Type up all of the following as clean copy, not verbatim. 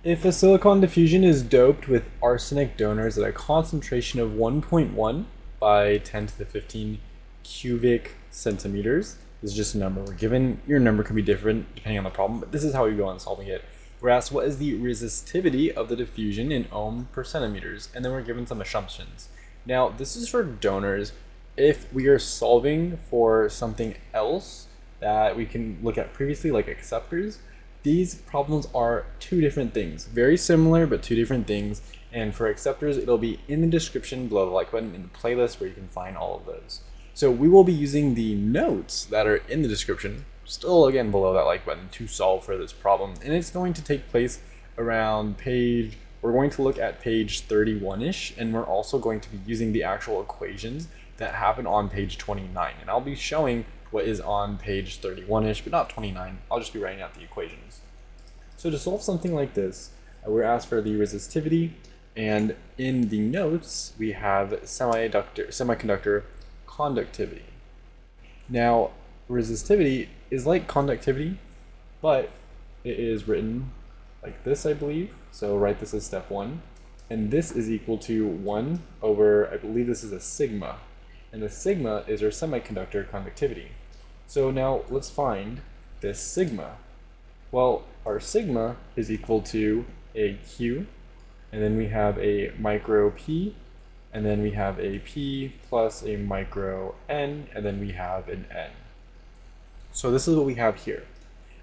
If a silicon diffusion is doped with arsenic donors at a concentration of 1.1 by 10 to the 15 cubic centimeters, this is just a number we're given. Your number could be different depending on the problem, but this is how we go on solving it. We're asked what is the resistivity of the diffusion in ohm per centimeters, and then we're given some assumptions. Now, this is for donors. If we are solving for something else that we can look at previously, like acceptors, these problems are two different things. Very similar, but two different things. And for acceptors, it'll be in the description below the like button in the playlist where you can find all of those. So we will be using the notes that are in the description, still again below that like button, to solve for this problem. And it's going to take place around we're going to look at page 31-ish, and we're also going to be using the actual equations that happen on page 29. And I'll be showing what is on page 31-ish, but not 29. I'll just be writing out the equations. So to solve something like this, we're asked for the resistivity, and in the notes, we have semiconductor conductivity. Now, resistivity is like conductivity, but it is written like this, I believe. So write this as step 1. And this is equal to 1 over, I believe this is a sigma. And the sigma is our semiconductor conductivity. So now let's find this sigma. Well, our sigma is equal to a Q, and then we have a micro P, and then we have a P plus a micro N, and then we have an N. So this is what we have here.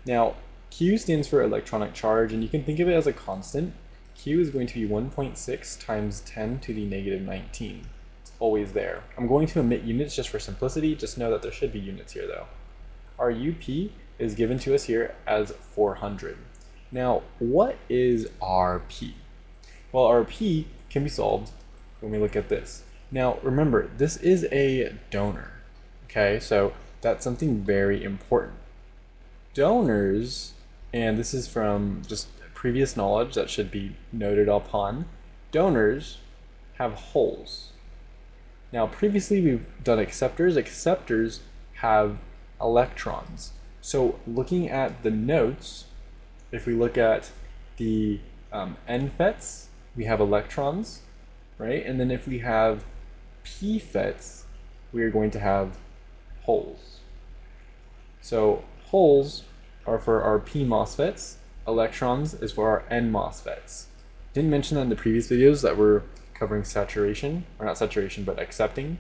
Now, Q stands for electronic charge, and you can think of it as a constant. Q is going to be 1.6 times 10 to the negative 19. Always there. I'm going to omit units just for simplicity. Just know that there should be units here though. Our UP is given to us here as 400. Now, what is RP? Well, RP can be solved when we look at this. Now, remember, this is a donor. Okay, so that's something very important. Donors, and this is from just previous knowledge that should be noted upon, donors have holes. Now, previously we've done acceptors. Acceptors have electrons. So looking at the notes, if we look at the N FETs, we have electrons, right? And then if we have P FETs, we are going to have holes. So holes are for our P MOSFETs, electrons is for our N MOSFETs. Didn't mention that in the previous videos that we're covering saturation, or not saturation, but accepting.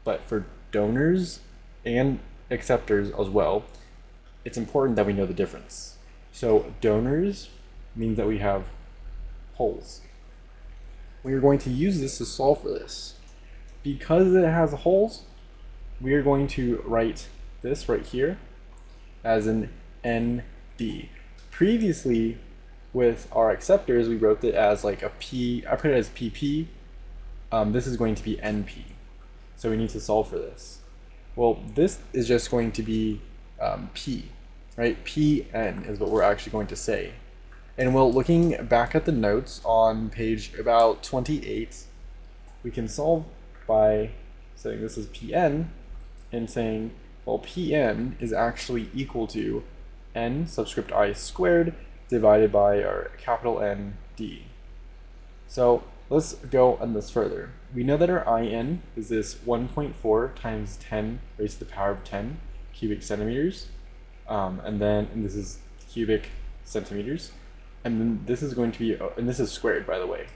But for donors and acceptors as well, it's important that we know the difference. So donors means that we have holes. We are going to use this to solve for this. Because it has holes, we are going to write this right here as an NB. Previously, with our acceptors, we wrote it as like a P. I put it as PP. This is going to be NP. So we need to solve for this. Well, this is just going to be P, right? PN is what we're actually going to say. And well, looking back at the notes on page about 28, we can solve by saying this is Pn and saying, well, Pn is actually equal to N subscript I squared divided by our capital N D. So let's go on this further. We know that our IN is this 1.4 times 10 raised to the power of 10 cubic centimeters. And this is cubic centimeters. And then this is going to be, and this is squared, by the way.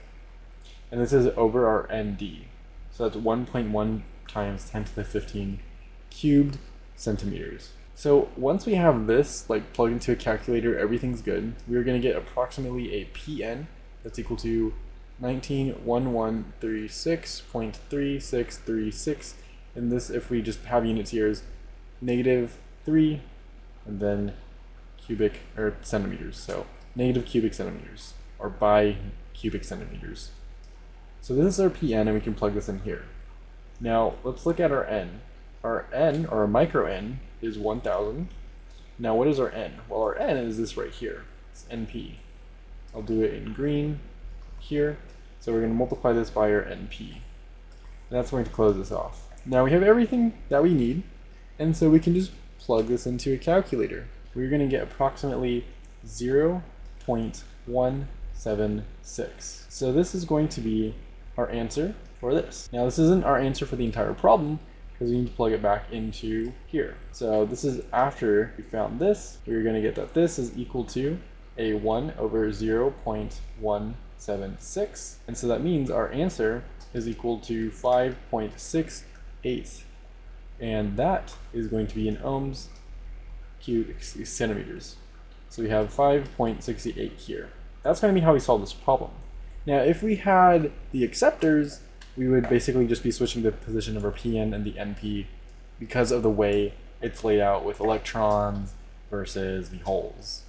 And this is over our ND. So that's 1.1 times 10 to the 15 cubed centimeters. So once we have this like plugged into a calculator, everything's good. We're going to get approximately a PN that's equal to 191136.3636. And this, if we just have units here, is -3 and then cubic or centimeters. So negative cubic centimeters or by cubic centimeters. So this is our PN, and we can plug this in here. Now let's look at our N. Our N, or our micro N, is 1000. Now what is our N? Well, our N is this right here. It's NP. I'll do it in green here. So we're going to multiply this by our NP. And that's going to close this off. Now we have everything that we need, and so we can just plug this into a calculator. We're going to get approximately 0.1 0.76. So this is going to be our answer for this. Now this isn't our answer for the entire problem because we need to plug it back into here. So this is after we found this. We're going to get that this is equal to a 1 over 0.176. And so that means our answer is equal to 5.68. And that is going to be in ohms, cubic centimeters. So we have 5.68 here. That's going to be how we solve this problem. Now, if we had the acceptors, we would basically just be switching the position of our PN and the NP because of the way it's laid out with electrons versus the holes.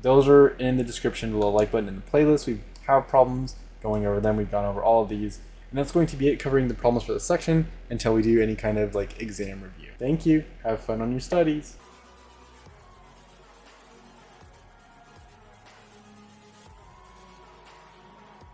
Those are in the description below, like button in the playlist. We have problems going over them. We've gone over all of these. And that's going to be it covering the problems for this section until we do any kind of like exam review. Thank you. Have fun on your studies.